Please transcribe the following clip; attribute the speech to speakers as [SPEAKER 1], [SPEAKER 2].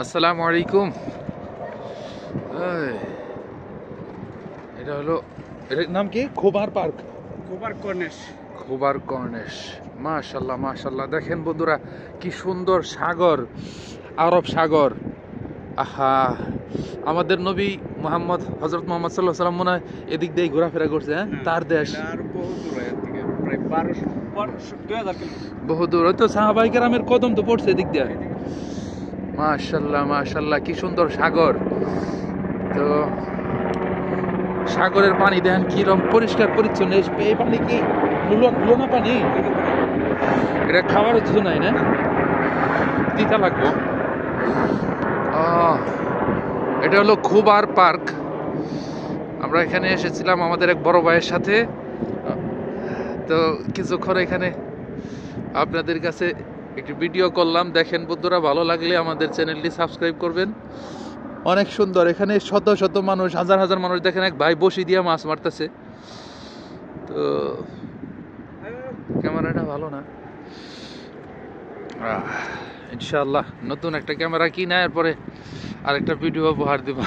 [SPEAKER 1] আসসালামু আলাইকুম। এটা হলো, এটার নাম কি? Khobar park,
[SPEAKER 2] Khobar corniche.
[SPEAKER 1] Khobar corniche. মাশাল্লাহ মাশাল্লাহ, দেখেন বন্ধুরা কি সুন্দর সাগর, আরব সাগর। আহা, আমাদের নবী মোহাম্মদ, হজরত মোহাম্মদ সাল্লাহ সাল্লাম মনে হয় এদিক দিয়ে ঘোরাফেরা করছে। হ্যাঁ, তার দেশ।
[SPEAKER 2] আর বহু দূর এর থেকে, প্রায় 2000 কিলোমিটার।
[SPEAKER 1] বহু দূর, তো সাহাবাই কেরামের কদম তো পড়ছে এদিক দিয়ে। মাশাল্লাহ মাশাল্লাহ, কি সুন্দর সাগর। তো সাগরের পানি দেখেন কিরম পরিষ্কার পরিচ্ছন্ন। এই পানি কি লোনা পানি? এটা খাওয়ার কিছু নাই না, তিতা লাগবো। এটা হলো খোবার পার্ক। আমরা এখানে এসেছিলাম আমাদের এক বড় ভাইয়ের সাথে। তো কিছুক্ষণ এখানে আপনাদের কাছে একটি ভিডিও করলাম। দেখেন বন্ধুরা, ভালো লাগলে আমাদের চ্যানেলটি সাবস্ক্রাইব করবেন। অনেক সুন্দর, এখানে শত শত মানুষ, হাজার হাজার মানুষ। দেখেন এক ভাই বসি দিয়ে মাছ মারতেছে। তো ক্যামেরাটা ভালো না, ইনশাআল্লাহ নতুন একটা ক্যামেরা কিনা এরপরে আরেকটা ভিডিও উপহার দিব।